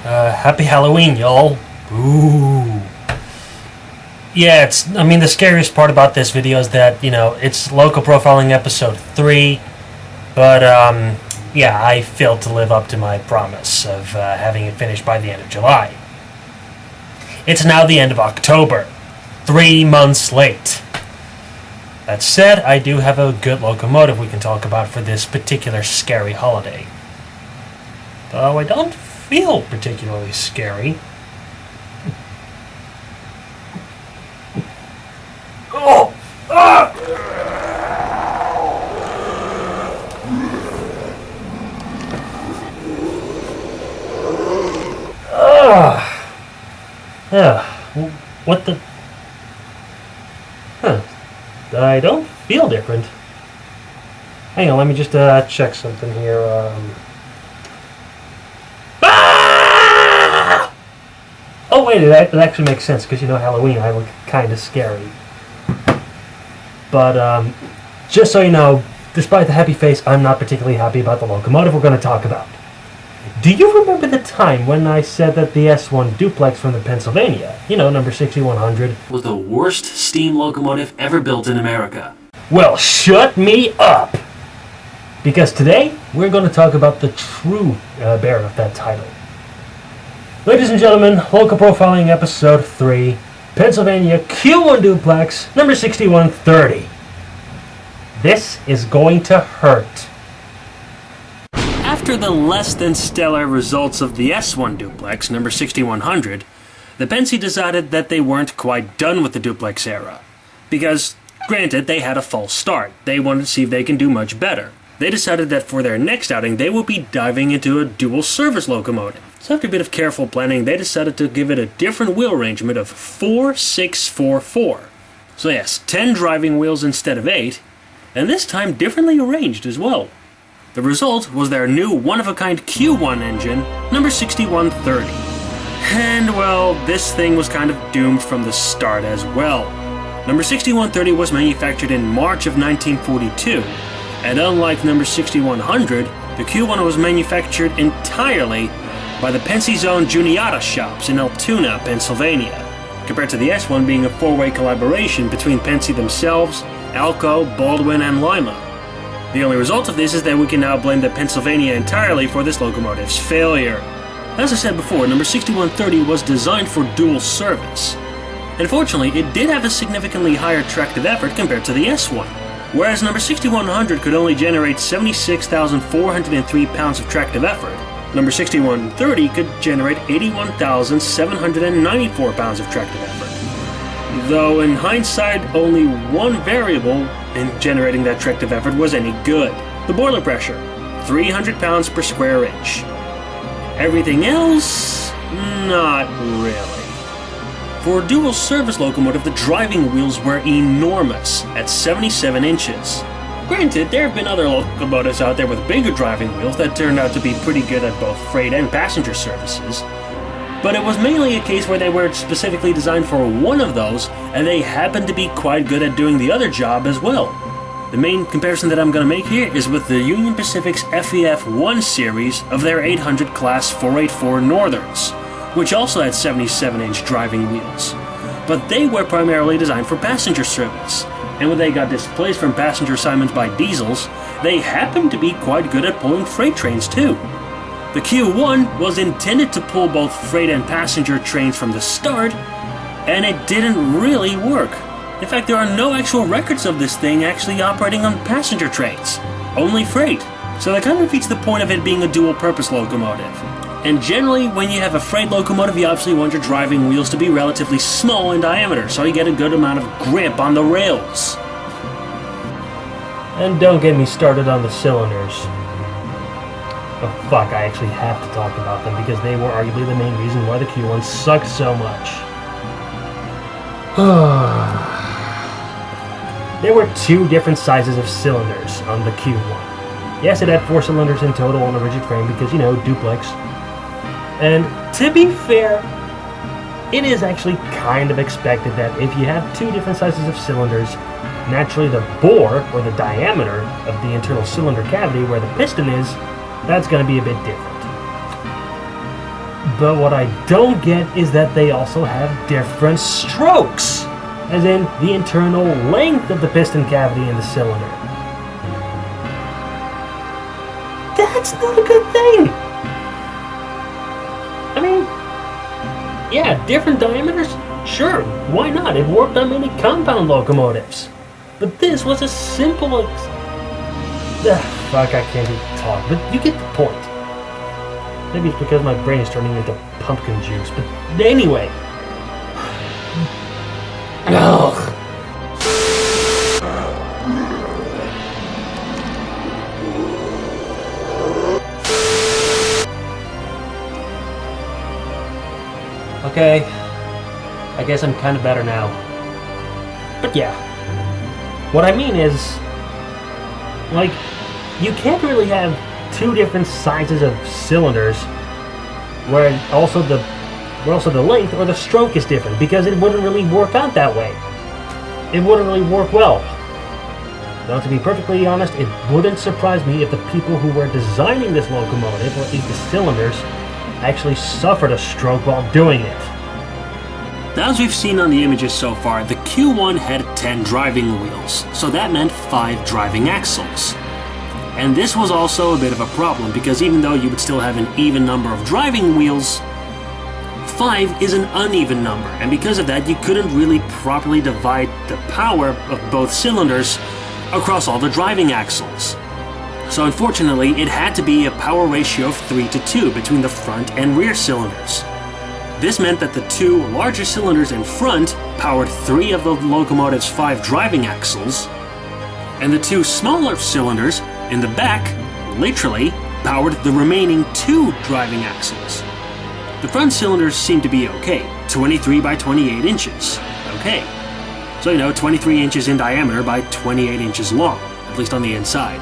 Happy Halloween, y'all. Ooh. Yeah, the scariest part about this video is that, it's Loco Profiling episode 3, but, yeah, I failed to live up to my promise of having it finished by the end of July. It's now the end of October, 3 months late. That said, I do have a good locomotive we can talk about for this particular scary holiday. Though I don't feel particularly scary. Oh! Ah! What the? Huh. I don't feel different. Hang on, let me just check something here. Ah! Oh wait, it actually makes sense because Halloween I look kind of scary. But just so you know, despite the happy face, I'm not particularly happy about the locomotive we're going to talk about. Do you remember the time when I said that the S1 Duplex from the Pennsylvania, number 6100, was the worst steam locomotive ever built in America? Well, shut me up! Because today, we're going to talk about the true bearer of that title. Ladies and gentlemen, Loco Profiling episode 3, Pennsylvania Q1 Duplex, number 6130. This is going to hurt. After the less than stellar results of the S1 Duplex, number 6100, the Pennsy decided that they weren't quite done with the Duplex era. Because, granted, they had a false start. They wanted to see if they can do much better. They decided that for their next outing, they would be diving into a dual service locomotive. So after a bit of careful planning, they decided to give it a different wheel arrangement of 4-6-4-4. So yes, 10 driving wheels instead of 8, and this time differently arranged as well. The result was their new one-of-a-kind Q1 engine, number 6130. And well, this thing was kind of doomed from the start as well. Number 6130 was manufactured in March of 1942, and unlike number 6100, the Q1 was manufactured entirely by the Pensy's own Juniata shops in Altoona, Pennsylvania, compared to the S1 being a four-way collaboration between Pennsy themselves, Alco, Baldwin, and Lima. The only result of this is that we can now blame the Pennsylvania entirely for this locomotive's failure. As I said before, number 6130 was designed for dual service. Unfortunately, it did have a significantly higher tractive effort compared to the S1, whereas number 6100 could only generate 76,403 pounds of tractive effort. Number 6130 could generate 81,794 pounds of tractive effort. Though in hindsight, only one variable in generating that tractive effort was any good. The boiler pressure, 300 pounds per square inch. Everything else, not really. For a dual service locomotive, the driving wheels were enormous, at 77 inches. Granted, there have been other locomotives out there with bigger driving wheels that turned out to be pretty good at both freight and passenger services. But it was mainly a case where they were specifically designed for one of those, and they happened to be quite good at doing the other job as well. The main comparison that I'm going to make here is with the Union Pacific's FEF-1 series of their 800 class 484 Northerns, which also had 77-inch driving wheels. But they were primarily designed for passenger service, and when they got displaced from passenger assignments by diesels, they happened to be quite good at pulling freight trains too. The Q1 was intended to pull both freight and passenger trains from the start, and it didn't really work. In fact, there are no actual records of this thing actually operating on passenger trains, only freight. So that kind of defeats the point of it being a dual-purpose locomotive. And generally, when you have a freight locomotive, you obviously want your driving wheels to be relatively small in diameter, so you get a good amount of grip on the rails. And don't get me started on the cylinders. Oh fuck, I actually have to talk about them because they were arguably the main reason why the Q1 sucked so much. There were 2 different sizes of cylinders on the Q1. Yes, it had 4 cylinders in total on the rigid frame because, duplex. And to be fair, it is actually kind of expected that if you have 2 different sizes of cylinders, naturally the bore, or the diameter, of the internal cylinder cavity where the piston is, that's going to be a bit different. But what I don't get is that they also have different strokes, as in the internal length of the piston cavity in the cylinder. That's not a good thing! I mean, yeah, different diameters? Sure, why not? It worked on many compound locomotives. But this was a simple... fuck, I can't even talk, but you get the point. Maybe it's because my brain is turning into pumpkin juice, but anyway. Ugh. Okay, I guess I'm kind of better now. But yeah, what I mean is, like, you can't really have two different sizes of cylinders where also the length or the stroke is different, because it wouldn't really work out that way. It wouldn't really work well. Now, to be perfectly honest, it wouldn't surprise me if the people who were designing this locomotive, or at least the cylinders, actually suffered a stroke while doing it. Now, as we've seen on the images so far, the Q1 had 10 driving wheels, so that meant 5 driving axles. And this was also a bit of a problem, because even though you would still have an even number of driving wheels, 5 is an uneven number, and because of that you couldn't really properly divide the power of both cylinders across all the driving axles. So unfortunately, it had to be a power ratio of 3:2 between the front and rear cylinders. This meant that the 2 larger cylinders in front powered 3 of the locomotive's 5 driving axles, and the 2 smaller cylinders in the back literally powered the remaining 2 driving axles. The front cylinders seemed to be okay, 23 by 28 inches. Okay. So 23 inches in diameter by 28 inches long, at least on the inside.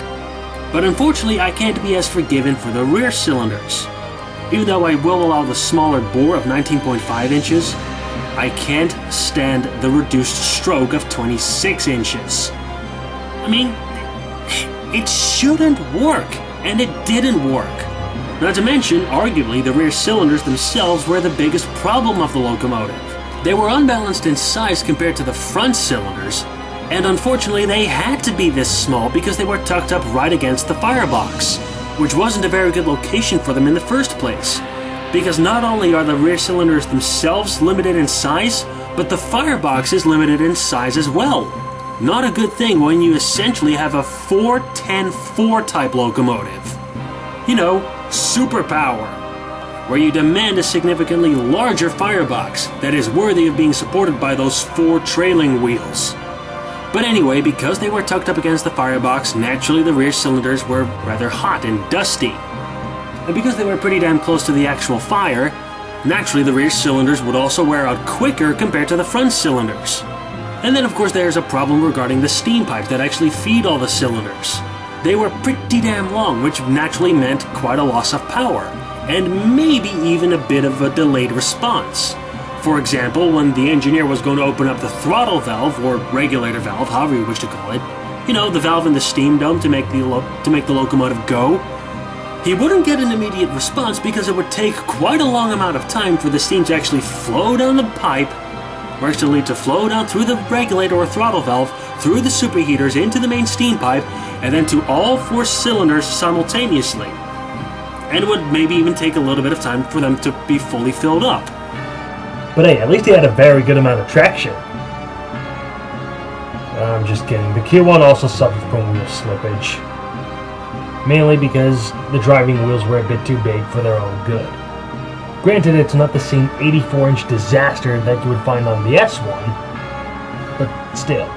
But unfortunately, I can't be as forgiving for the rear cylinders. Even though I will allow the smaller bore of 19.5 inches, I can't stand the reduced stroke of 26 inches. I mean, it shouldn't work, and it didn't work. Not to mention, arguably, the rear cylinders themselves were the biggest problem of the locomotive. They were unbalanced in size compared to the front cylinders, and unfortunately they had to be this small because they were tucked up right against the firebox, which wasn't a very good location for them in the first place, because not only are the rear cylinders themselves limited in size, but the firebox is limited in size as well. Not a good thing when you essentially have a 4-10-4 type locomotive. Superpower, where you demand a significantly larger firebox that is worthy of being supported by those 4 trailing wheels. But anyway, because they were tucked up against the firebox, naturally the rear cylinders were rather hot and dusty. And because they were pretty damn close to the actual fire, naturally the rear cylinders would also wear out quicker compared to the front cylinders. And then of course there's a problem regarding the steam pipes that actually feed all the cylinders. They were pretty damn long, which naturally meant quite a loss of power, and maybe even a bit of a delayed response. For example, when the engineer was going to open up the throttle valve, or regulator valve, however you wish to call it, the valve in the steam dome to make the locomotive go, he wouldn't get an immediate response because it would take quite a long amount of time for the steam to actually flow down the pipe, or actually to flow down through the regulator or throttle valve, through the superheaters into the main steam pipe, and then to all 4 cylinders simultaneously. And it would maybe even take a little bit of time for them to be fully filled up. But hey, at least he had a very good amount of traction. I'm just kidding. The Q1 also suffered from wheel slippage. Mainly because the driving wheels were a bit too big for their own good. Granted, it's not the same 84-inch disaster that you would find on the S1, but still.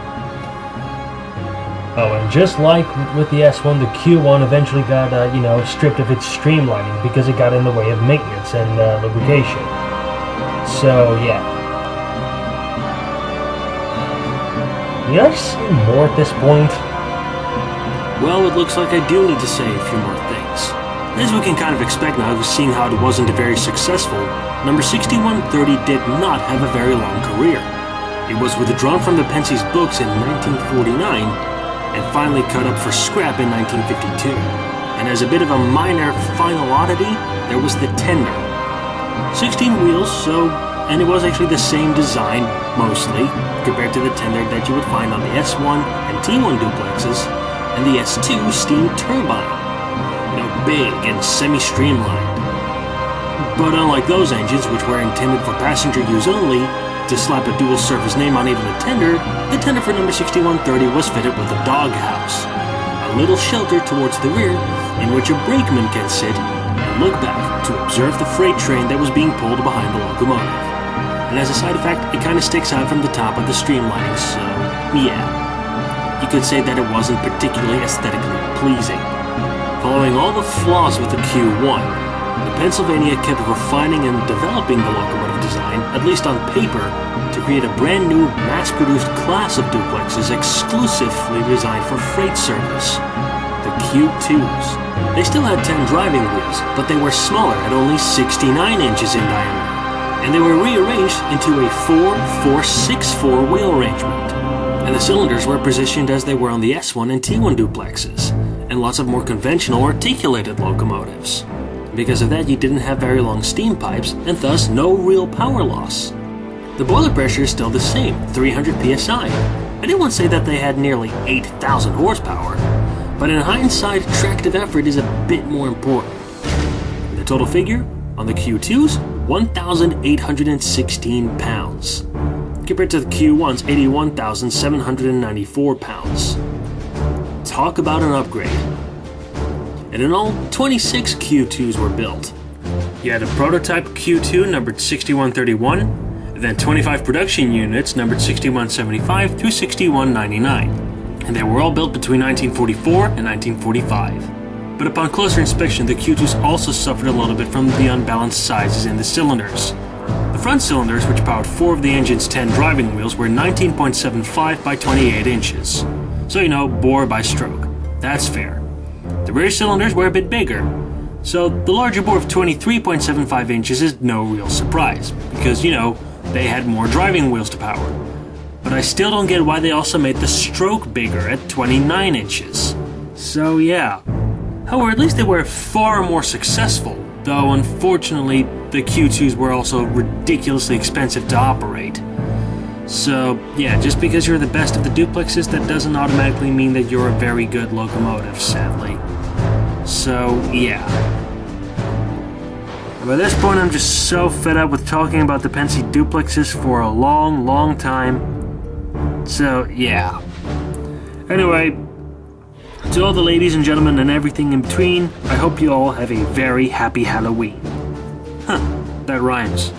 Oh, and just like with the S1, the Q1 eventually got, stripped of its streamlining because it got in the way of maintenance and lubrication. So, yeah. Need I say more at this point? Well, it looks like I do need to say a few more things. As we can kind of expect now, seeing how it wasn't very successful, number 6130 did not have a very long career. It was withdrawn from the Pensy's books in 1949, and finally cut up for scrap in 1952. And as a bit of a minor final oddity, there was the tender. 16 wheels, and it was actually the same design, mostly, compared to the tender that you would find on the S1 and T1 duplexes, and the S2 steam turbine. Big and semi-streamlined. But unlike those engines, which were intended for passenger use only, to slap a dual surface name on even the tender for number 6130 was fitted with a doghouse, a little shelter towards the rear in which a brakeman can sit and look back to observe the freight train that was being pulled behind the locomotive. And as a side effect, it kind of sticks out from the top of the streamlining, so yeah. You could say that it wasn't particularly aesthetically pleasing. Following all the flaws with the Q1, the Pennsylvania kept refining and developing the locomotive design, at least on paper, to create a brand new mass-produced class of duplexes exclusively designed for freight service, the Q2s. They still had 10 driving wheels, but they were smaller at only 69 inches in diameter, and they were rearranged into a 4-4-6-4 wheel arrangement. And the cylinders were positioned as they were on the S1 and T1 duplexes, and lots of more conventional articulated locomotives. Because of that, you didn't have very long steam pipes, and thus no real power loss. The boiler pressure is still the same, 300 psi. I didn't want to say that they had nearly 8,000 horsepower, but in hindsight, tractive effort is a bit more important. The total figure on the Q2s, 1,816 pounds, compared to the Q1's 81,794 pounds. Talk about an upgrade. And in all, 26 Q2s were built. You had a prototype Q2 numbered 6131, and then 25 production units numbered 6175 through 6199, and they were all built between 1944 and 1945. But upon closer inspection, the Q2s also suffered a little bit from the unbalanced sizes in the cylinders. The front cylinders, which powered 4 of the engine's 10 driving wheels, were 19.75 by 28 inches. So, bore by stroke. That's fair. The rear cylinders were a bit bigger, so the larger bore of 23.75 inches is no real surprise, because, they had more driving wheels to power. But I still don't get why they also made the stroke bigger at 29 inches. So yeah. However, at least they were far more successful, though unfortunately the Q2s were also ridiculously expensive to operate. So, yeah, just because you're the best of the duplexes, that doesn't automatically mean that you're a very good locomotive, sadly. So, yeah. By this point, I'm just so fed up with talking about the Pennsy duplexes for a long, long time. So, yeah. Anyway, to all the ladies and gentlemen and everything in between, I hope you all have a very happy Halloween. That rhymes.